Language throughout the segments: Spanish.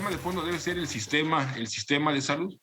tema de fondo debe ser el sistema de salud.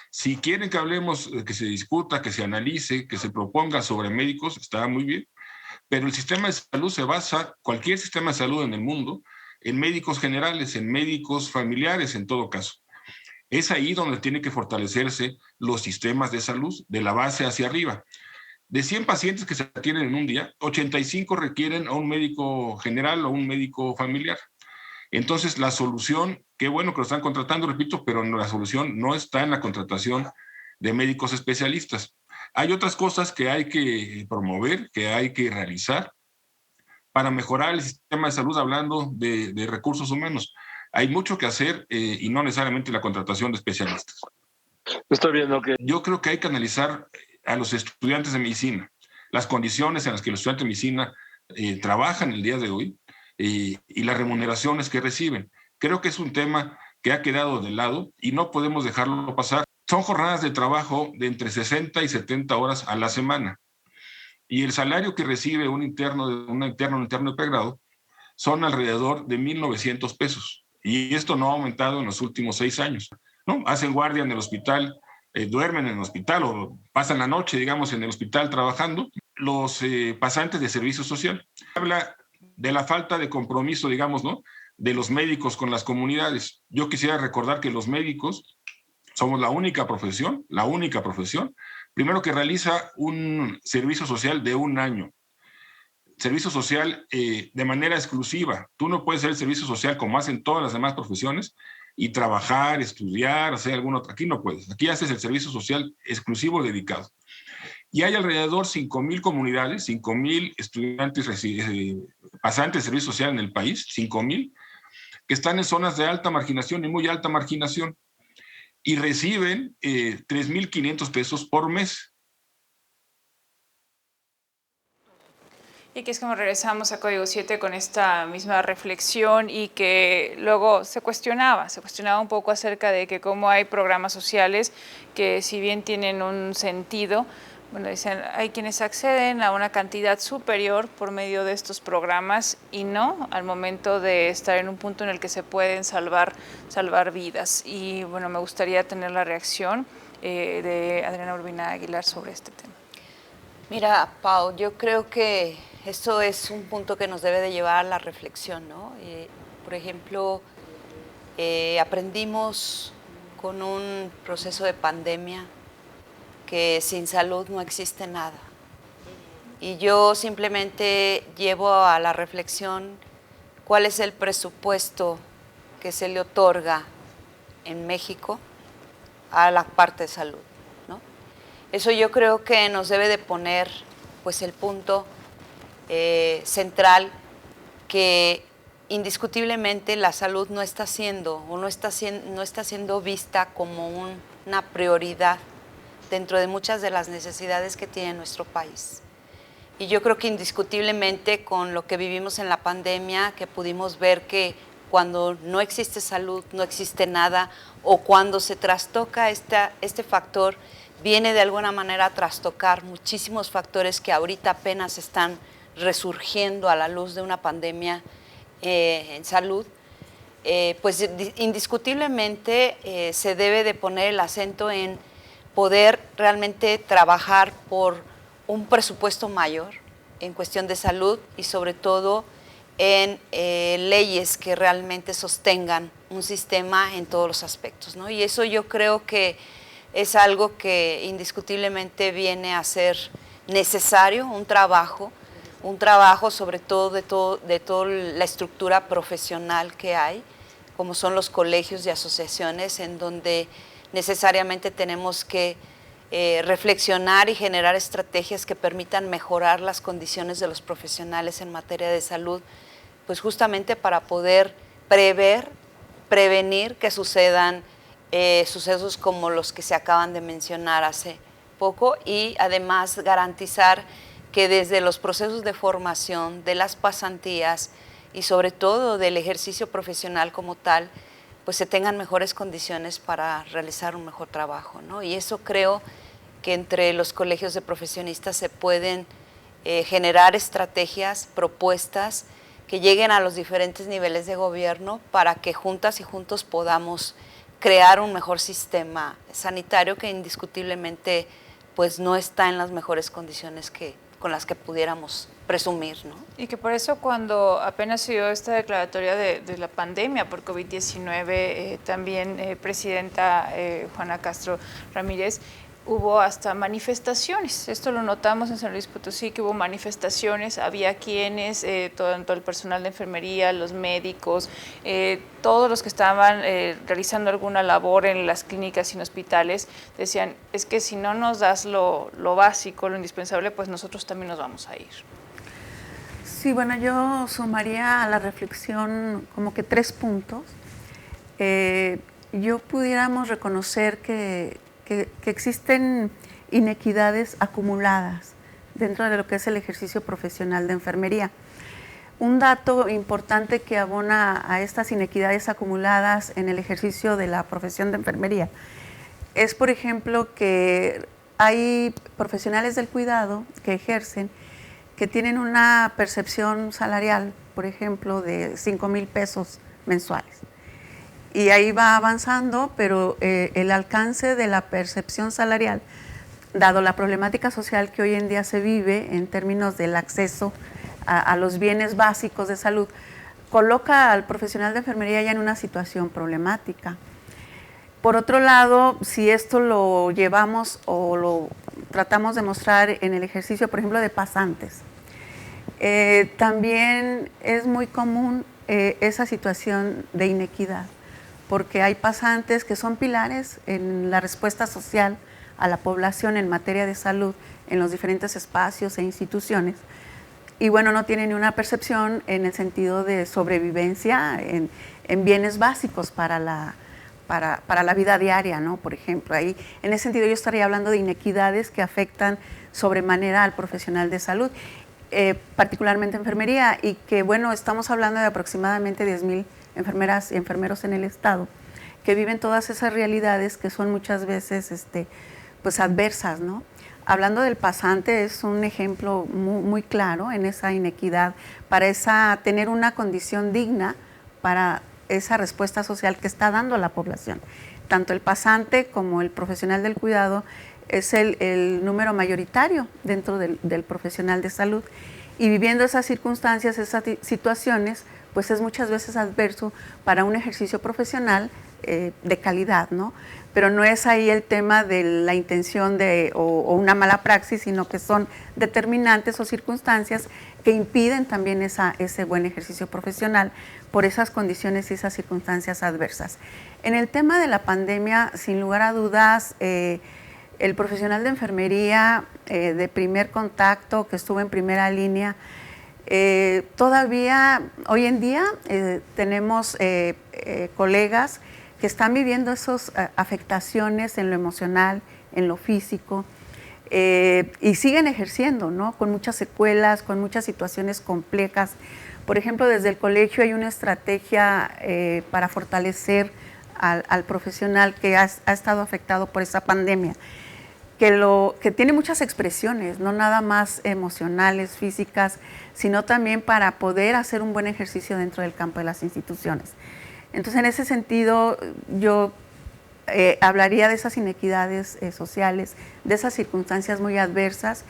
Si quieren que hablemos, que se discuta, que se analice, que se proponga sobre médicos, está muy bien, pero el sistema de salud se basa, cualquier sistema de salud en el mundo, en médicos generales, en médicos familiares en todo caso. Es ahí donde tienen que fortalecerse los sistemas de salud, de la base hacia arriba. De 100 pacientes que se atienden en un día, 85 requieren a un médico general o un médico familiar. Entonces, la solución, qué bueno que lo están contratando, repito, pero la solución no está en la contratación de médicos especialistas. Hay otras cosas que hay que promover, que hay que realizar para mejorar el sistema de salud, hablando de recursos humanos. Hay mucho que hacer y no necesariamente la contratación de especialistas. Estoy viendo que... Yo creo que hay que analizar a los estudiantes de medicina, las condiciones en las que los estudiantes de medicina trabajan el día de hoy y las remuneraciones que reciben. Creo que es un tema que ha quedado de lado y no podemos dejarlo pasar. Son jornadas de trabajo de entre 60 y 70 horas a la semana. Y el salario que recibe un interno de pregrado son alrededor de 1,900 pesos. Y esto no ha aumentado en los últimos 6 años, ¿no? Hacen guardia en el hospital, duermen en el hospital o pasan la noche, digamos, en el hospital trabajando. Los pasantes de servicio social. Habla de la falta de compromiso, digamos, ¿no?, de los médicos con las comunidades. Yo quisiera recordar que los médicos somos la única profesión, primero que realiza un servicio social de 1 año. Servicio social de manera exclusiva. Tú no puedes hacer servicio social como hacen todas las demás profesiones y trabajar, estudiar, hacer alguna otra. Aquí no puedes. Aquí haces el servicio social exclusivo dedicado. Y hay alrededor 5,000 comunidades, 5,000 estudiantes pasantes de servicio social en el país, 5,000, que están en zonas de alta marginación y muy alta marginación y reciben 3,500 pesos por mes. Y aquí es como regresamos a Código 7 con esta misma reflexión y que luego se cuestionaba un poco acerca de que cómo hay programas sociales que si bien tienen un sentido, bueno, dicen, hay quienes acceden a una cantidad superior por medio de estos programas y no al momento de estar en un punto en el que se pueden salvar vidas. Y bueno, me gustaría tener la reacción de Adriana Urbina Aguilar sobre este tema. Mira, Pau, yo creo que esto es un punto que nos debe de llevar a la reflexión, ¿no? Por ejemplo, aprendimos con un proceso de pandemia que sin salud no existe nada. Y yo simplemente llevo a la reflexión cuál es el presupuesto que se le otorga en México a la parte de salud, ¿no? Eso yo creo que nos debe de poner pues el punto central, que indiscutiblemente la salud no está siendo vista como una prioridad dentro de muchas de las necesidades que tiene nuestro país. Y yo creo que indiscutiblemente con lo que vivimos en la pandemia, que pudimos ver que cuando no existe salud, no existe nada, o cuando se trastoca este factor, viene de alguna manera a trastocar muchísimos factores que ahorita apenas están resurgiendo a la luz de una pandemia en salud, pues indiscutiblemente se debe de poner el acento en poder realmente trabajar por un presupuesto mayor en cuestión de salud y sobre todo en leyes que realmente sostengan un sistema en todos los aspectos, ¿no? Y eso yo creo que es algo que indiscutiblemente viene a ser necesario, un trabajo sobre todo de toda la estructura profesional que hay, como son los colegios y asociaciones, en donde necesariamente tenemos que reflexionar y generar estrategias que permitan mejorar las condiciones de los profesionales en materia de salud, pues justamente para poder prevenir que sucedan sucesos como los que se acaban de mencionar hace poco, y además garantizar que desde los procesos de formación, de las pasantías y sobre todo del ejercicio profesional como tal, pues se tengan mejores condiciones para realizar un mejor trabajo, ¿no? Y eso creo que entre los colegios de profesionistas se pueden generar estrategias, propuestas que lleguen a los diferentes niveles de gobierno para que juntas y juntos podamos crear un mejor sistema sanitario que indiscutiblemente pues no está en las mejores condiciones con las que pudiéramos presumir, ¿no? Y que por eso cuando apenas se dio esta declaratoria de la pandemia por COVID-19, también presidenta Juana Castro Ramírez, hubo hasta manifestaciones. Esto lo notamos en San Luis Potosí, que hubo manifestaciones, había quienes, todo el personal de enfermería, los médicos, todos los que estaban realizando alguna labor en las clínicas y en hospitales, decían, es que si no nos das lo básico, lo indispensable, pues nosotros también nos vamos a ir. Sí, bueno, yo sumaría a la reflexión como que 3 puntos. Yo pudiéramos reconocer que existen inequidades acumuladas dentro de lo que es el ejercicio profesional de enfermería. Un dato importante que abona a estas inequidades acumuladas en el ejercicio de la profesión de enfermería es, por ejemplo, que hay profesionales del cuidado que ejercen que tienen una percepción salarial, por ejemplo, de 5,000 pesos mensuales. Y ahí va avanzando, pero el alcance de la percepción salarial, dado la problemática social que hoy en día se vive en términos del acceso a los bienes básicos de salud, coloca al profesional de enfermería ya en una situación problemática. Por otro lado, si esto lo llevamos o lo tratamos de mostrar en el ejercicio, por ejemplo, de pasantes, también es muy común esa situación de inequidad, porque hay pasantes que son pilares en la respuesta social a la población en materia de salud en los diferentes espacios e instituciones, y bueno, no tienen ni una percepción en el sentido de sobrevivencia en bienes básicos para la vida diaria, ¿no? Por ejemplo, ahí en ese sentido yo estaría hablando de inequidades que afectan sobremanera al profesional de salud, particularmente enfermería, y que bueno, estamos hablando de aproximadamente 10,000 enfermeras y enfermeros en el estado que viven todas esas realidades que son muchas veces pues adversas, ¿no? Hablando del pasante, es un ejemplo muy claro en esa inequidad para tener una condición digna para esa respuesta social que está dando la población. Tanto el pasante como el profesional del cuidado es el número mayoritario dentro del profesional de salud, y viviendo esas circunstancias, esas situaciones, pues es muchas veces adverso para un ejercicio profesional de calidad, ¿no? Pero no es ahí el tema de la intención o una mala praxis, sino que son determinantes o circunstancias que impiden también ese buen ejercicio profesional por esas condiciones y esas circunstancias adversas. En el tema de la pandemia, sin lugar a dudas, el profesional de enfermería de primer contacto, que estuvo en primera línea, todavía hoy en día tenemos colegas que están viviendo esas afectaciones en lo emocional, en lo físico, y siguen ejerciendo, ¿no? Con muchas secuelas, con muchas situaciones complejas. Por ejemplo, desde el colegio hay una estrategia para fortalecer al profesional que ha estado afectado por esa pandemia, que tiene muchas expresiones, no nada más emocionales, físicas, sino también para poder hacer un buen ejercicio dentro del campo de las instituciones. Entonces, en ese sentido, yo hablaría de esas inequidades sociales, de esas circunstancias muy adversas.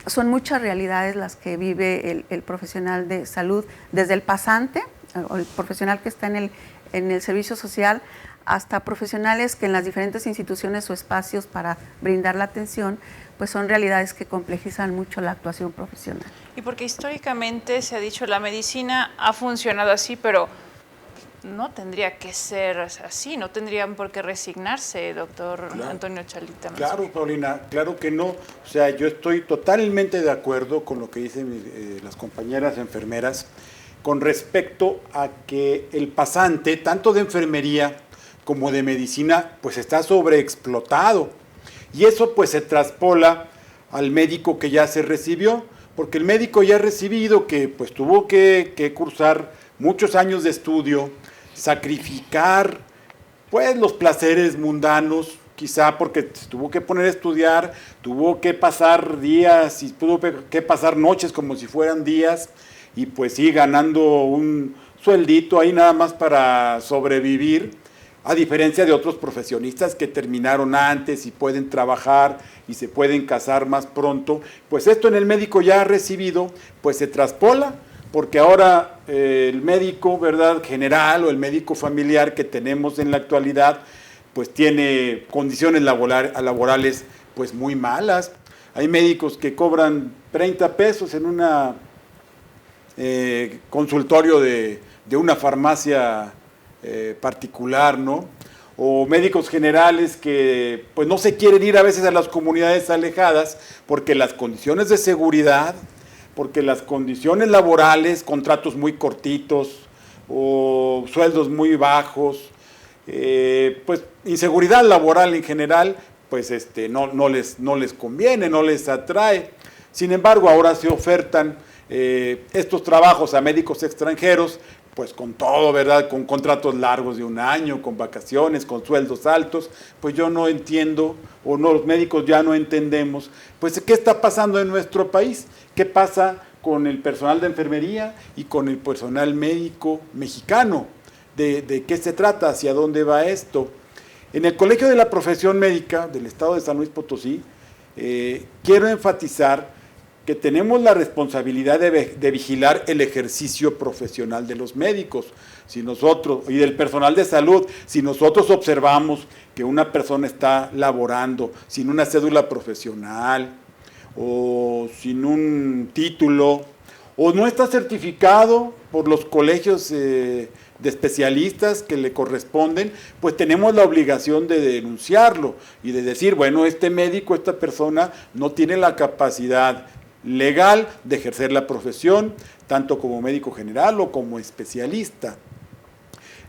Son muchas realidades las que vive el profesional de salud, desde el pasante, o el profesional que está en el servicio social, hasta profesionales que en las diferentes instituciones o espacios para brindar la atención, pues son realidades que complejizan mucho la actuación profesional. Y porque históricamente se ha dicho la medicina ha funcionado así, pero no tendría que ser así, no tendrían por qué resignarse, doctor Antonio Chalita. Claro, Paulina, claro que no. O sea, yo estoy totalmente de acuerdo con lo que dicen las compañeras enfermeras con respecto a que el pasante, tanto de enfermería como de medicina, pues está sobreexplotado. Y eso pues se traspola al médico que ya se recibió, porque el médico ya recibido, que pues tuvo que cursar muchos años de estudio, sacrificar pues los placeres mundanos, quizá porque tuvo que poner a estudiar, tuvo que pasar días y tuvo que pasar noches como si fueran días, y pues sí, ganando un sueldito ahí nada más para sobrevivir, a diferencia de otros profesionistas que terminaron antes y pueden trabajar y se pueden casar más pronto. Pues esto en el médico ya recibido, pues se traspola, porque ahora el médico, ¿verdad?, general o el médico familiar que tenemos en la actualidad, pues tiene condiciones laborales pues muy malas. Hay médicos que cobran 30 pesos en un consultorio de una farmacia particular, ¿no? O médicos generales que pues no se quieren ir a veces a las comunidades alejadas porque las condiciones de seguridad, porque las condiciones laborales, contratos muy cortitos o sueldos muy bajos, pues inseguridad laboral en general, pues no les conviene, no les atrae. Sin embargo, ahora se ofertan estos trabajos a médicos extranjeros, pues con todo, ¿verdad?, con contratos largos de 1 año, con vacaciones, con sueldos altos. Pues yo no entiendo, o no, los médicos ya no entendemos, pues qué está pasando en nuestro país, qué pasa con el personal de enfermería y con el personal médico mexicano, de qué se trata, hacia dónde va esto. En el Colegio de la Profesión Médica del Estado de San Luis Potosí, quiero enfatizar que tenemos la responsabilidad de vigilar el ejercicio profesional de los médicos. Si nosotros, y del personal de salud, si nosotros observamos que una persona está laborando sin una cédula profesional o sin un título, o no está certificado por los colegios de especialistas que le corresponden, pues tenemos la obligación de denunciarlo y de decir, bueno, este médico, esta persona no tiene la capacidad legal de ejercer la profesión, tanto como médico general o como especialista.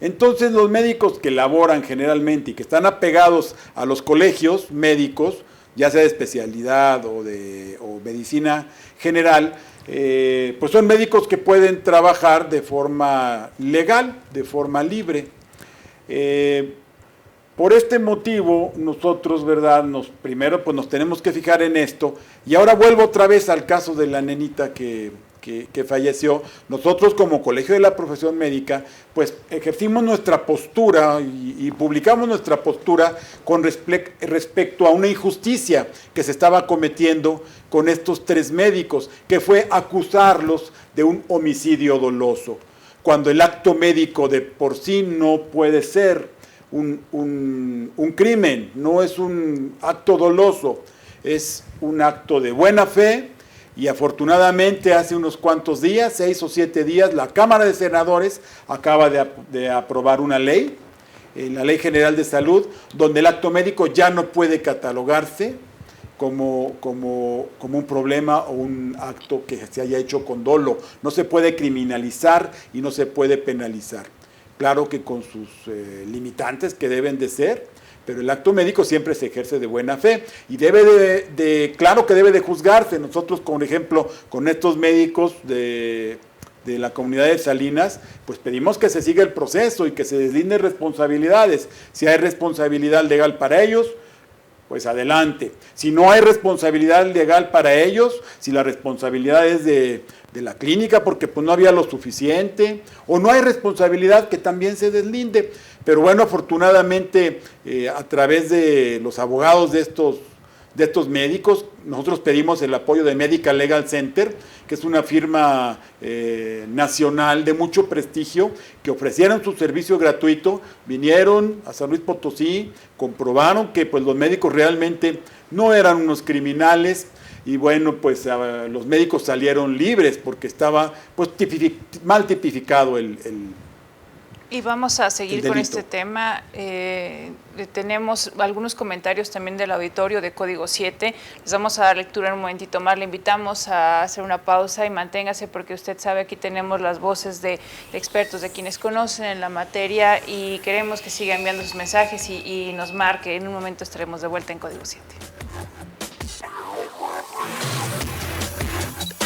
Entonces los médicos que laboran generalmente y que están apegados a los colegios médicos, ya sea de especialidad o medicina general, pues son médicos que pueden trabajar de forma legal, de forma libre. Por este motivo, nosotros, ¿verdad?, primero pues nos tenemos que fijar en esto, y ahora vuelvo otra vez al caso de la nenita que falleció. Nosotros como Colegio de la Profesión Médica, pues ejercimos nuestra postura y publicamos nuestra postura con respecto a una injusticia que se estaba cometiendo con estos 3 médicos, que fue acusarlos de un homicidio doloso, cuando el acto médico de por sí no puede ser un crimen, no es un acto doloso, es un acto de buena fe. Y afortunadamente hace unos cuantos días, 6 o 7 días, la Cámara de Senadores acaba de aprobar una ley, la Ley General de Salud, donde el acto médico ya no puede catalogarse como un problema o un acto que se haya hecho con dolo. No se puede criminalizar y no se puede penalizar. Claro que con sus limitantes que deben de ser, pero el acto médico siempre se ejerce de buena fe y claro que debe de juzgarse. Nosotros, por ejemplo, con estos médicos de la comunidad de Salinas, pues pedimos que se siga el proceso y que se deslinden responsabilidades. Si hay responsabilidad legal para ellos, pues adelante. Si no hay responsabilidad legal para ellos, si la responsabilidad es de la clínica porque pues no había lo suficiente, o no hay responsabilidad, que también se deslinde. Pero bueno, afortunadamente a través de los abogados de estos médicos, nosotros pedimos el apoyo de Medical Legal Center, que es una firma nacional de mucho prestigio, que ofrecieron su servicio gratuito, vinieron a San Luis Potosí, comprobaron que pues los médicos realmente no eran unos criminales, y bueno, pues los médicos salieron libres porque estaba pues mal tipificado el Y vamos a seguir con este tema. Tenemos algunos comentarios también del auditorio de Código 7. Les vamos a dar lectura en un momentito más. Le invitamos a hacer una pausa y manténgase porque usted sabe, aquí tenemos las voces de expertos, de quienes conocen en la materia, y queremos que siga enviando sus mensajes y nos marque. En un momento estaremos de vuelta en Código 7.